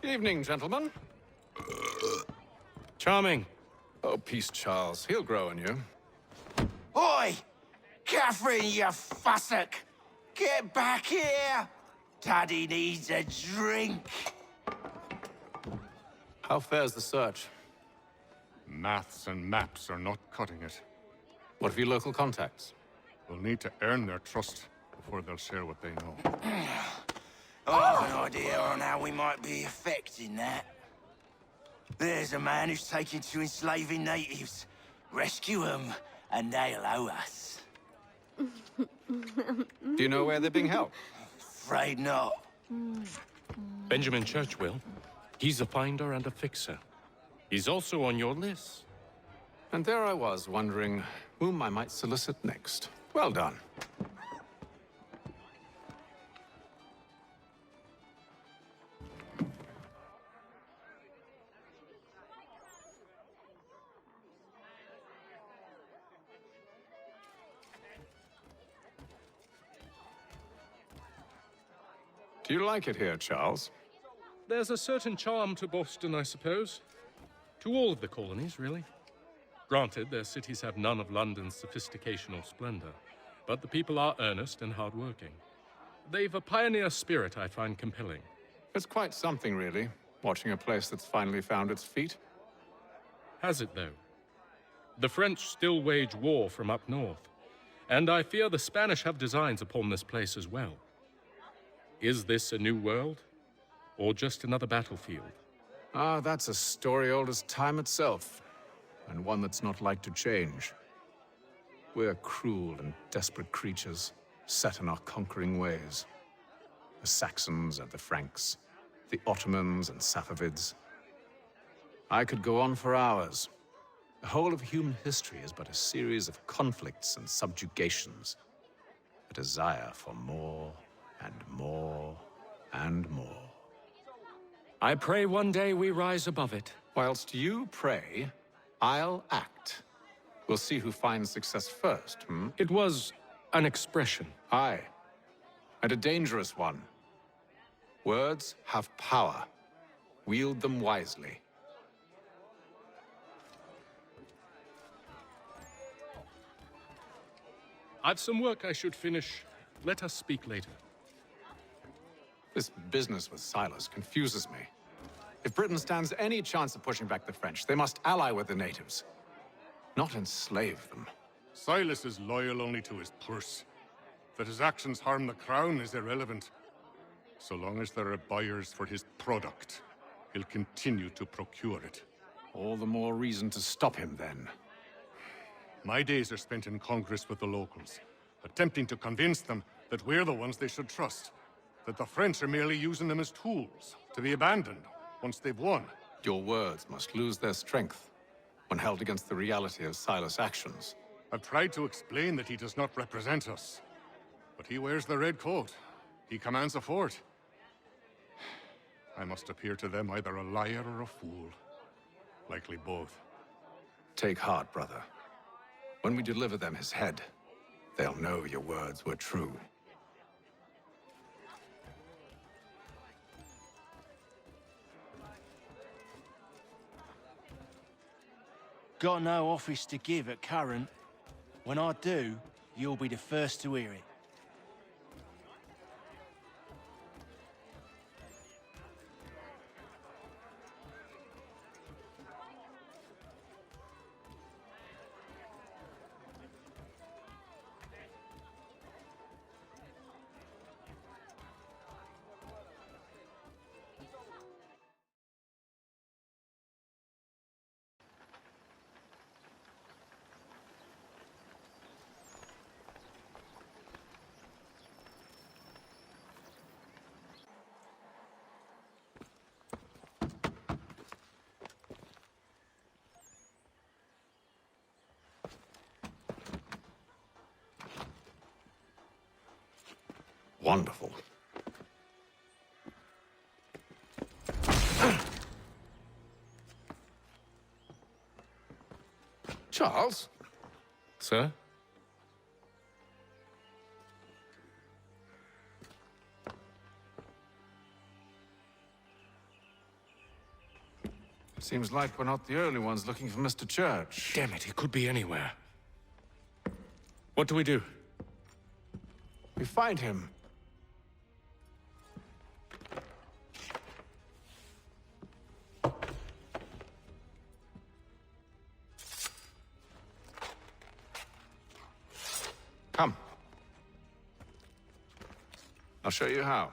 Evening, gentlemen. Charming. Oh, peace, Charles. He'll grow on you. Oi! Catherine, you fussock! Get back here! Daddy needs a drink. How fares the search? Maths and maps are not cutting it. What of your local contacts? We'll need to earn their trust before they'll share what they know. I have an idea on how we might be affecting that. There's a man who's taken to enslaving natives. Rescue them, and they'll owe us. Do you know where they're being held? Afraid not. Benjamin Church will. He's a finder and a fixer. He's also on your list. And there I was, wondering whom I might solicit next. Well done. Do you like it here, Charles? There's a certain charm to Boston, I suppose. To all of the colonies, really. Granted, their cities have none of London's sophistication or splendor, but the people are earnest and hardworking. They've a pioneer spirit I find compelling. It's quite something, really, watching a place that's finally found its feet. Has it, though? The French still wage war from up north, and I fear the Spanish have designs upon this place as well. Is this a new world, or just another battlefield? Ah, that's a story old as time itself, and one that's not like to change. We're cruel and desperate creatures, set in our conquering ways. The Saxons and the Franks, the Ottomans and Safavids. I could go on for hours. The whole of human history is but a series of conflicts and subjugations. A desire for more and more and more. I pray one day we rise above it. Whilst you pray, I'll act. We'll see who finds success first, hmm? It was an expression. Aye, and a dangerous one. Words have power. Wield them wisely. I've some work I should finish. Let us speak later. This business with Silas confuses me. If Britain stands any chance of pushing back the French, they must ally with the natives, not enslave them. Silas is loyal only to his purse. That his actions harm the crown is irrelevant. So long as there are buyers for his product, he'll continue to procure it. All the more reason to stop him, then. My days are spent in Congress with the locals, attempting to convince them that we're the ones they should trust. That the French are merely using them as tools, to be abandoned once they've won. Your words must lose their strength when held against the reality of Silas' actions. I've tried to explain that he does not represent us. But he wears the red coat. He commands a fort. I must appear to them either a liar or a fool. Likely both. Take heart, brother. When we deliver them his head, they'll know your words were true. Got no office to give at current. When I do, you'll be the first to hear it. Wonderful. Charles? Sir? Seems like we're not the only ones looking for Mr. Church. Damn it, he could be anywhere. What do we do? We find him. Come. I'll show you how.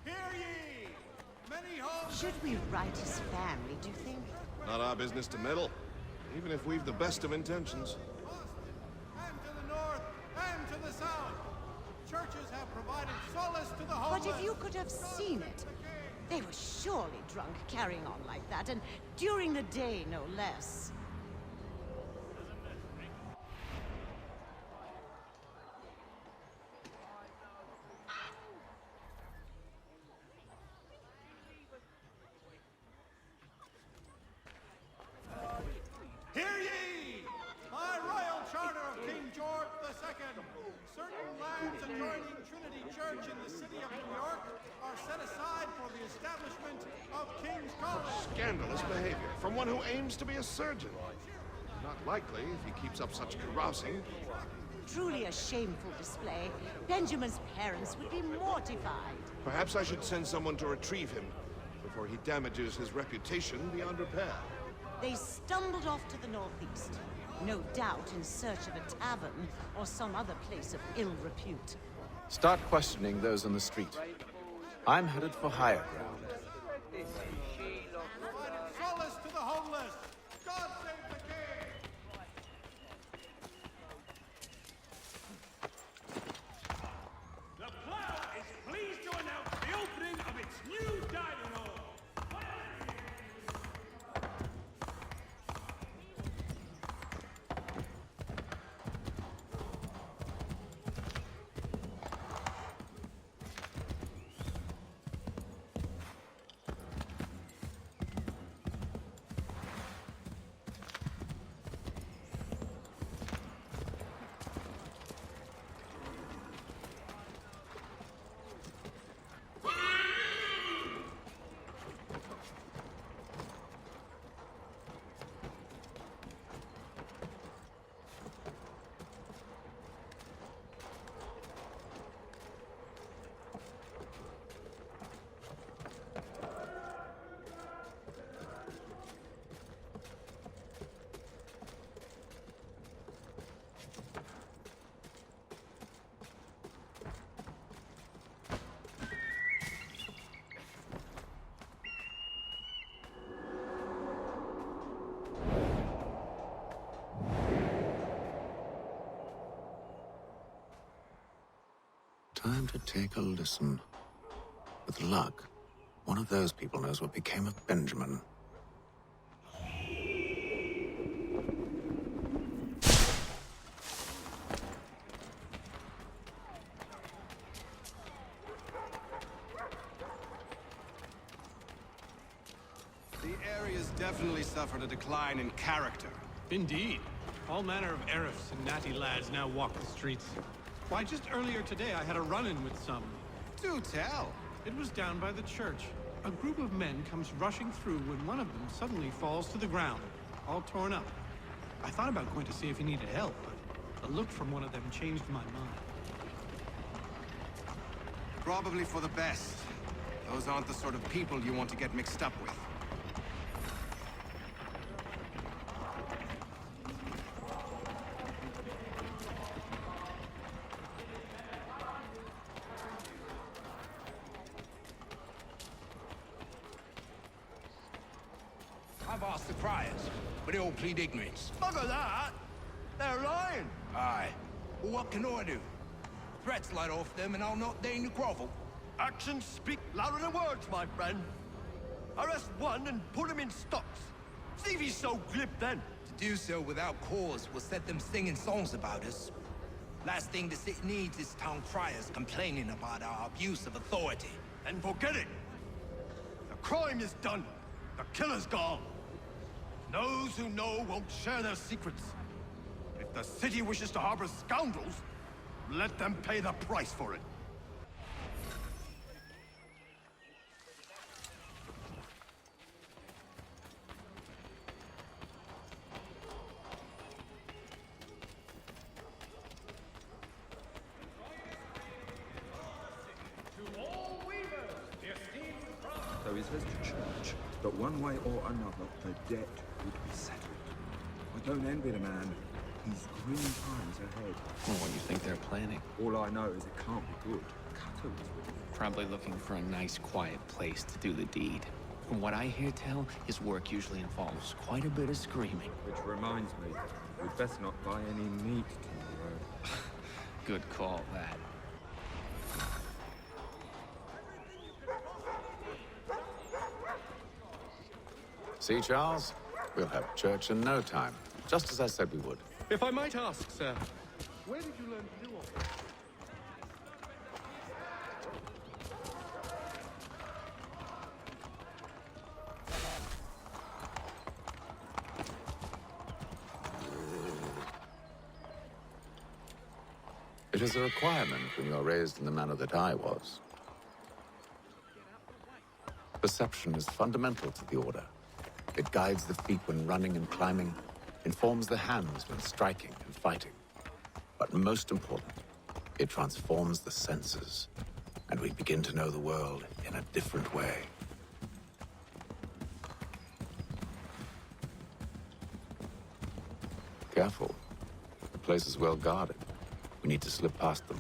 Hear ye! Many homes. Should we write his family, do you think? Not our business to meddle, even if we've the best of intentions. And to the north, and to the south. Churches have provided solace to the homeless. But if you could have seen it, they were surely drunk carrying on like that, and during the day, no less. Hear ye! By royal charter of King George II, certain lands adjoining Trinity Church in the city of New York are set aside for the establishment of King's College. Scandalous behavior from one who aims to be a surgeon. Not likely if he keeps up such carousing. Truly a shameful display. Benjamin's parents would be mortified. Perhaps I should send someone to retrieve him before he damages his reputation beyond repair. They stumbled off to the northeast, no doubt in search of a tavern or some other place of ill repute. Start questioning those on the street. I'm headed for higher ground. Provided solace to the homeless. God save the king! The Plough is pleased to announce the opening of its new dining hall. Time to take a listen. With luck, one of those people knows what became of Benjamin. The area's definitely suffered a decline in character. Indeed. All manner of Arifs and natty lads now walk the streets. Why, just earlier today I had a run-in with some. Do tell. It was down by the church. A group of men comes rushing through when one of them suddenly falls to the ground, all torn up. I thought about going to see if he needed help, but a look from one of them changed my mind. Probably for the best. Those aren't the sort of people you want to get mixed up with. I've asked the criers, but they all plead ignorance. Bugger that! They're lying! Aye. Well, what can I do? Threats light off them and I'll not deign to grovel. Actions speak louder than words, my friend. Arrest one and put him in stocks. See if he's so glib then. To do so without cause will set them singing songs about us. Last thing the city needs is town criers complaining about our abuse of authority. And forget it. The crime is done. The killer's gone. Those who know won't share their secrets. If the city wishes to harbor scoundrels, let them pay the price for it. So he says to church that one way or another the debt would be settled. I don't envy the man. He's grim times ahead. Well, what do you think they're planning? All I know is it can't be good. Cutter is with him. Probably looking for a nice, quiet place to do the deed. From what I hear tell, his work usually involves quite a bit of screaming. Which reminds me, we'd best not buy any meat tomorrow. Good call, that. See, Charles? We'll have church in no time, just as I said we would. If I might ask, sir, where did you learn to do all this? It is a requirement when you are raised in the manner that I was. Perception is fundamental to the Order. It guides the feet when running and climbing, informs the hands when striking and fighting. But most important, it transforms the senses, and we begin to know the world in a different way. Careful. The place is well guarded. We need to slip past them.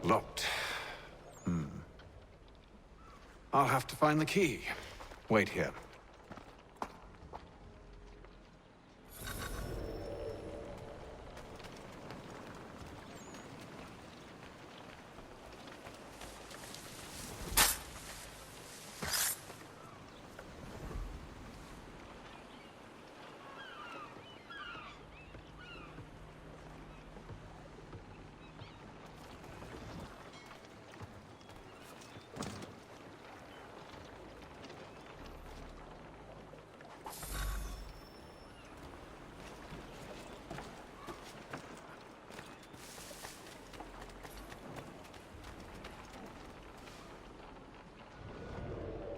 Locked. I'll have to find the key. Wait here.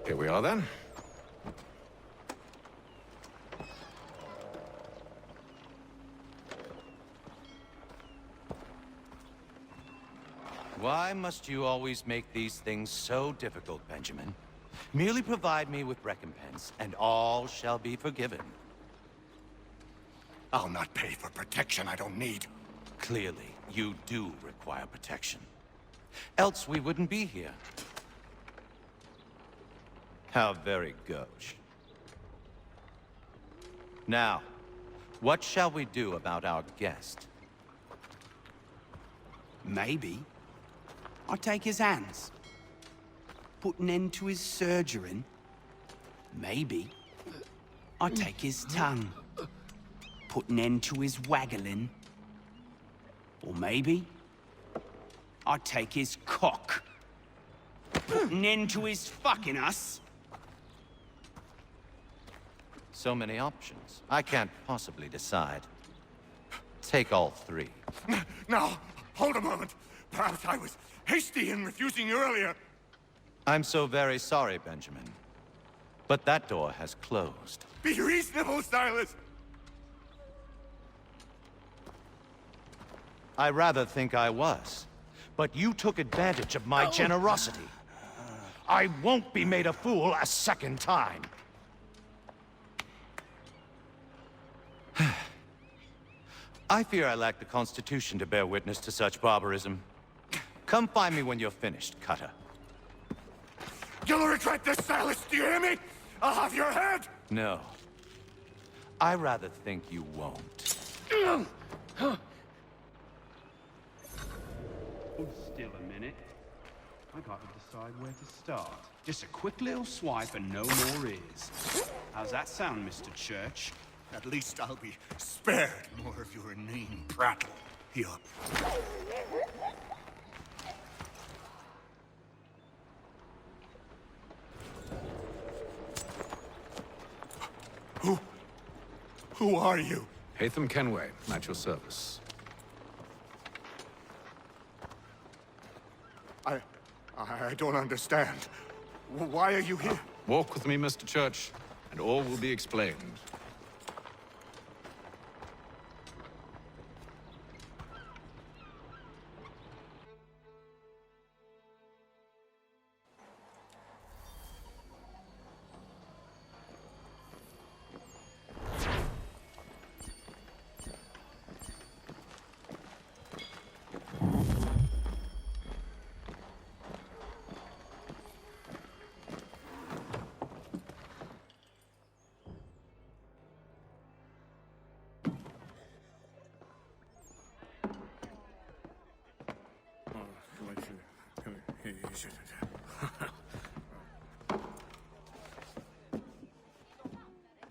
Here we are, then. Why must you always make these things so difficult, Benjamin? Merely provide me with recompense, and all shall be forgiven. I'll not pay for protection I don't need. Clearly, you do require protection. Else we wouldn't be here. How very gauche. Now, what shall we do about our guest? Maybe I'll take his hands. Put an end to his surgering. Maybe I'll take his tongue. Put an end to his waggling. Or maybe I'll take his cock. Put an end to his fucking us. So many options. I can't possibly decide. Take all three. Now, hold a moment. Perhaps I was hasty in refusing you earlier. I'm so very sorry, Benjamin. But that door has closed. Be reasonable, Silas. I rather think I was. but you took advantage of my generosity. I won't be made a fool a second time. I fear I lack the constitution to bear witness to such barbarism. Come find me when you're finished, Cutter. You'll regret this, Silas, do you hear me? I'll have your head! No. I rather think you won't. Hold still a minute. I gotta decide where to start. Just a quick little swipe and no more is. How's that sound, Mr. Church? At least I'll be spared more of your inane prattle. Heal up. Who are you? Hatham Kenway, at your service. I don't understand. Why are you here? Walk with me, Mr. Church, and all will be explained.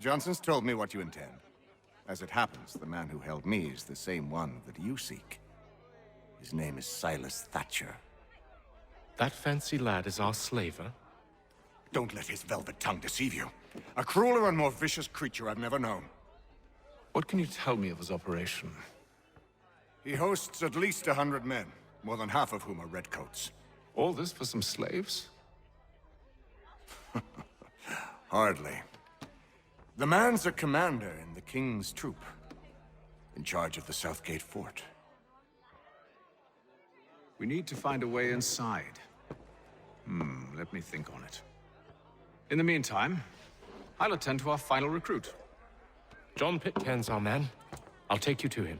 Johnson's told me what you intend. As it happens, the man who held me is the same one that you seek. His name is Silas Thatcher. That fancy lad is our slaver? Don't let his velvet tongue deceive you. A crueler and more vicious creature I've never known. What can you tell me of his operation? He hosts at least 100 men, more than half of whom are redcoats. All this for some slaves? Hardly. The man's a commander in the King's troop, in charge of the Southgate Fort. We need to find a way inside. Let me think on it. In the meantime, I'll attend to our final recruit. John Pitcairn's our man. I'll take you to him.